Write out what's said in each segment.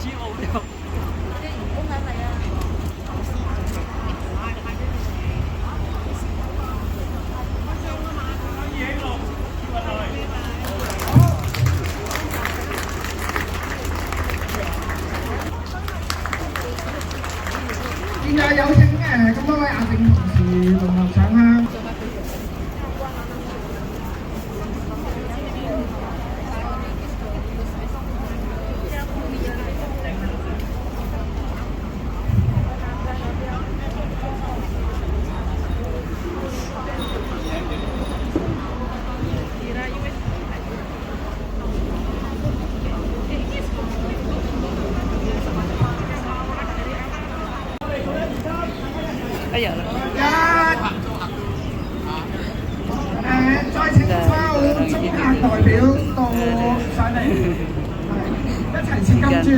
知冇料。現在有請咁多位亞政同事同學上香。哎呀啦！再請抽中客代表到上嚟，一齊切金磚。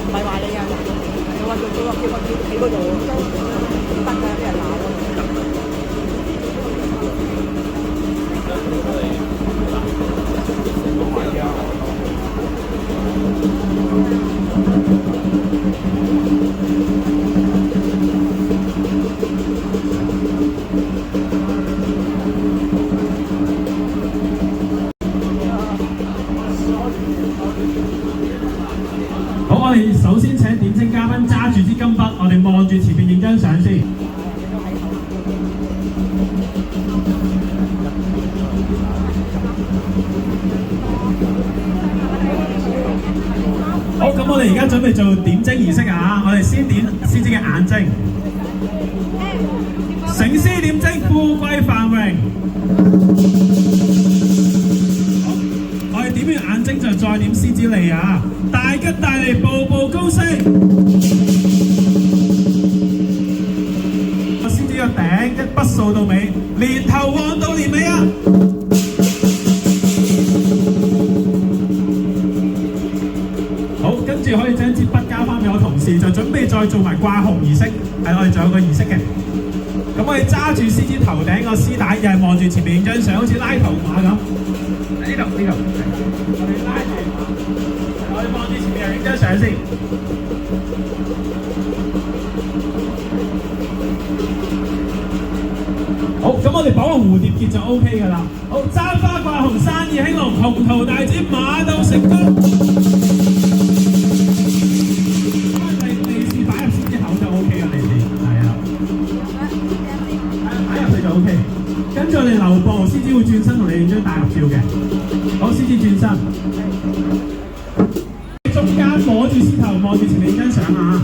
唔係話你啊，你話做叫我企嗰度唔得㗎，俾人鬧㗎。好，我哋首先請點睛嘉賓揸住支金筆，我哋望住前面影張相先。好，咁我哋而家準備做點睛儀式啊！我哋先點師姐嘅眼睛，醒獅點睛，富貴繁榮。我哋點完眼睛就再點獅子脷啊！大吉大利，步步高升。個獅子個頂一筆掃到尾，年頭旺到年尾啊！好，跟住可以將支筆交翻俾我同事，就準備再做埋掛紅儀式。係，我哋仲有個儀式嘅。咁我哋揸住獅子頭頂個絲帶，又係望住前面影張相，好似拉頭馬咁。呢度，我哋拉住，我哋望住前面又影張相先。好，咁我哋綁個蝴蝶結就 OK 㗎啦。好，簪花掛紅，生意興隆，鴻圖大展，馬到成功。利是擺入獅子口就 OK 㗎，利是係啊，擺入去就 OK。跟住我哋留步，獅子會轉身同你影張大合照嘅。好，獅子轉身，中間摸住獅頭，望住前面張相啊！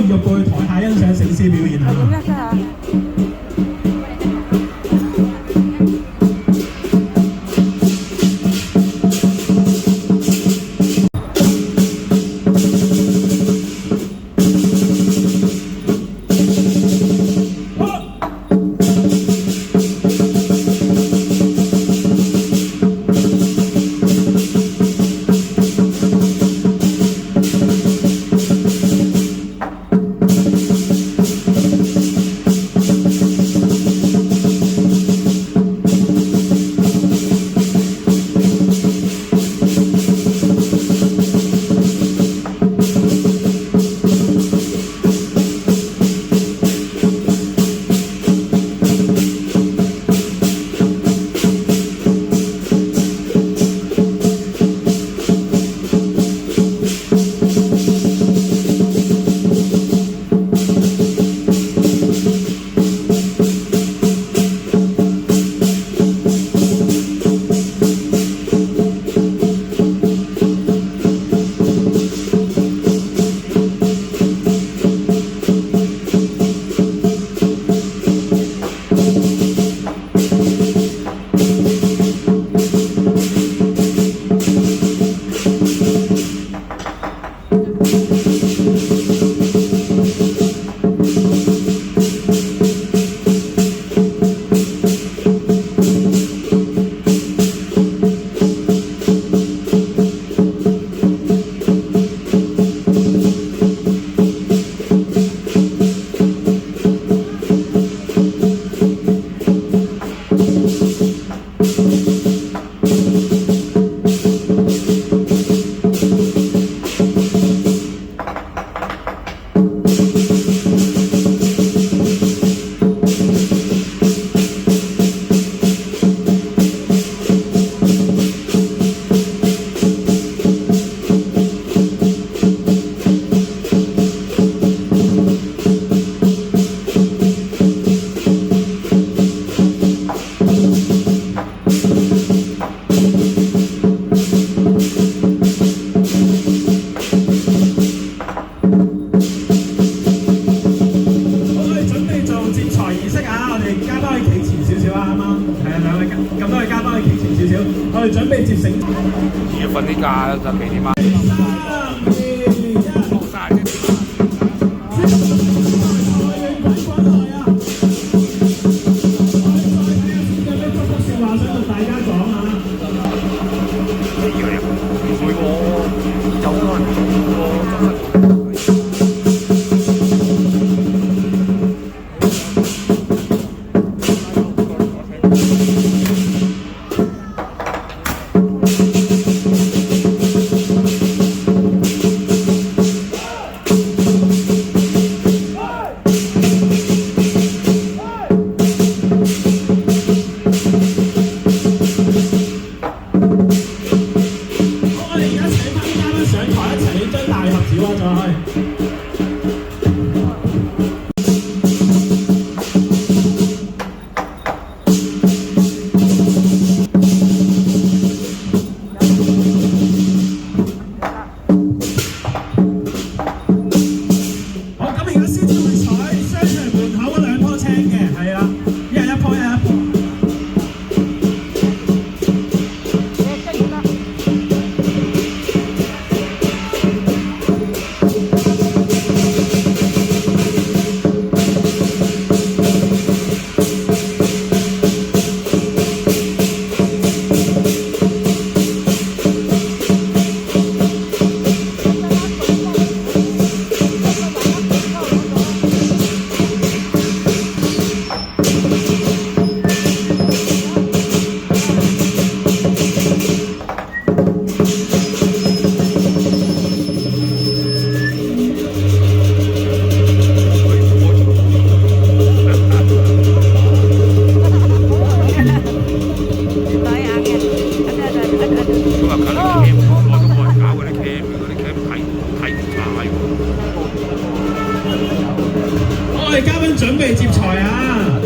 入過去台下欣賞醒獅表演啊！價就幾點啊？我哋嘉賓準備接財啊！